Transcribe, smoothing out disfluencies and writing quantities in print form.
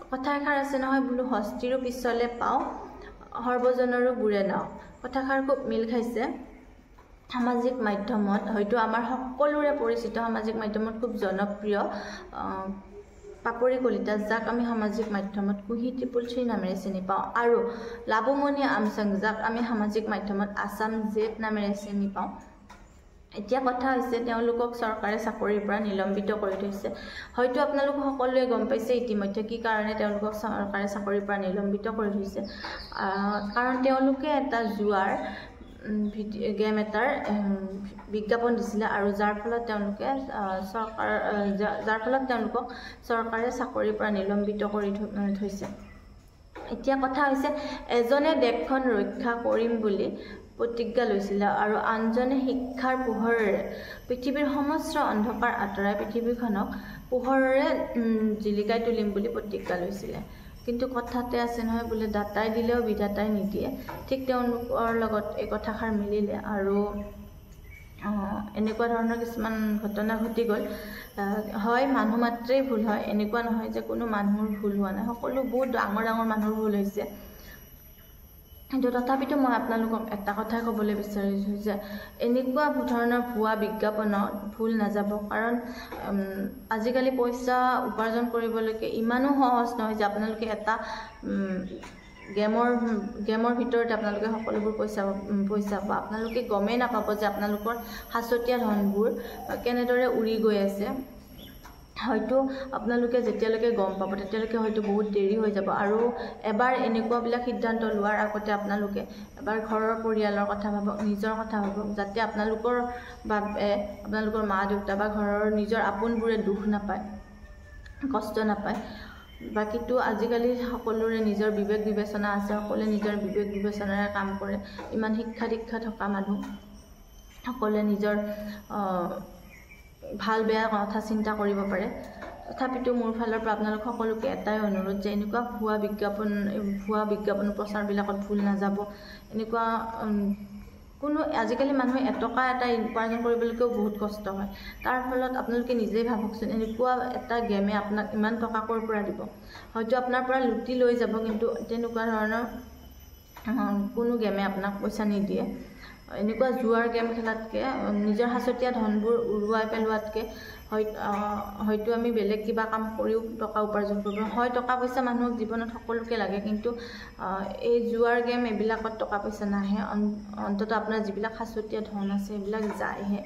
কথা এষাৰ আছে নহয় বোলো হস্তিৰো পিছলে পাওঁ সৰ্বজনৰো বুৰে নাও কথাষাৰ খুব মিল খাইছে সামাজিক মাধ্যমত হয়তো আমাৰ সকলোৰে পৰিচিত সামাজিক মাধ্যমত খুব জনপ্ৰিয় পাপৰি কলিতা যাক আমি সামাজিক মাধ্যমত কুহি ত্ৰিপুল থ্ৰী নামেৰে চিনি পাওঁ আৰু লাবমণি আমচাং যাক আমি সামাজিক মাধ্যমত আসাম জেট নামেৰে চিনি পাওঁ এতিয়া কথা হৈছে তেওঁলোকক চৰকাৰে চাকৰিৰ পৰা নিলম্বিত কৰি থৈছে হয়তো আপোনালোক সকলোৱে গম পাইছে ইতিমধ্যে কি কাৰণে তেওঁলোকক চৰকাৰে চাকৰিৰ পৰা নিলম্বিত কৰি থৈছে কাৰণ তেওঁলোকে এটা জুৱাৰ গেম এটাৰ বিজ্ঞাপন দিছিলে আৰু যাৰ ফলত তেওঁলোকক চৰকাৰে চাকৰিৰ পৰা নিলম্বিত কৰি থৈছে এতিয়া কথা হৈছে এজনে দেশখন ৰক্ষা কৰিম বুলি প্ৰতিজ্ঞা লৈছিল আৰু আনজনে শিক্ষাৰ পোহৰেৰে পৃথিৱীৰ সমস্ত অন্ধকাৰ আঁতৰাই পৃথিৱীখনক পোহৰেৰে জিলিকাই তুলিম বুলি প্ৰতিজ্ঞা লৈছিল কিন্তু কথাতে আছে নহয় বোলে দাতাই দিলেও বিধাতাই নিদিয়ে ঠিক তেওঁলোকৰ লগত এই কথাষাৰ মিলিলে আৰু এনেকুৱা ধৰণৰ কিছুমান ঘটনা ঘটি গ'ল হয় মানুহ মাত্ৰেই ভুল হয় এনেকুৱা নহয় যে কোনো মানুহৰ ভুল হোৱা নাই সকলো বহুত ডাঙৰ ডাঙৰ মানুহৰ ভুল হৈছে কিন্তু তথাপিতো মই আপোনালোকক এটা কথাই ক'বলৈ বিচাৰিছোঁ যে এনেকুৱা ধৰণৰ ভুৱা বিজ্ঞাপনত ভুল নাযাব কাৰণ আজিকালি পইচা উপাৰ্জন কৰিবলৈকে ইমানো সহজ নহয় যে আপোনালোকে এটা গেমৰ ভিতৰতে আপোনালোকে সকলোবোৰ পইচা পাব আপোনালোকে গমেই নাপাব যে আপোনালোকৰ সাঁচতীয়া ধনবোৰ কেনেদৰে উৰি গৈ আছে হয়তো আপোনালোকে যেতিয়ালৈকে গম পাব তেতিয়ালৈকে হয়তো বহুত দেৰি হৈ যাব আৰু এবাৰ এনেকুৱাবিলাক সিদ্ধান্ত লোৱাৰ আগতে আপোনালোকে এবাৰ ঘৰৰ পৰিয়ালৰ কথা ভাবক নিজৰ কথা ভাবক যাতে আপোনালোকৰ বাবে আপোনালোকৰ মা দেউতা বা ঘৰৰ নিজৰ আপোনবোৰে দুখ নাপায় কষ্ট নাপায় বাকিটো আজিকালি সকলোৰে নিজৰ বিবেক বিবেচনা আছে সকলোৱে নিজৰ বিবেক বিবেচনাৰে কাম কৰে ইমান শিক্ষা দীক্ষা থকা মানুহ সকলোৱে নিজৰ ভাল বেয়া কথা চিন্তা কৰিব পাৰে তথাপিতো মোৰ ফালৰ পৰা আপোনালোক সকলোকে এটাই অনুৰোধ যে এনেকুৱা ভুৱা বিজ্ঞাপন প্ৰচাৰবিলাকত ভুল নাযাব এনেকুৱা কোনো আজিকালি মানুহে এটকা এটা উপাৰ্জন কৰিবলৈকেও বহুত কষ্ট হয় তাৰ ফলত আপোনালোকে নিজেই ভাবকচোন এনেকুৱা এটা গেমে আপোনাক ইমান টকা ক'ৰ পৰা দিব হয়তো আপোনাৰ পৰা লুটি লৈ যাব কিন্তু তেনেকুৱা ধৰণৰ কোনো গেমে আপোনাক পইচা নিদিয়ে এনেকুৱা জুৱাৰ গেম খেলাতকৈ নিজৰ সাঁচতীয়া ধনবোৰ উৰুৱাই পেলোৱাতকৈ হয়তো আমি বেলেগ কিবা কাম কৰিও টকা উপাৰ্জন কৰিব হয় টকা পইচা মানুহক জীৱনত সকলোকে লাগে কিন্তু এই জুৱাৰ গেম এইবিলাকত টকা পইচা নাহে অন্ততঃ আপোনাৰ যিবিলাক সাঁচতীয়া ধন আছে সেইবিলাক যায়হে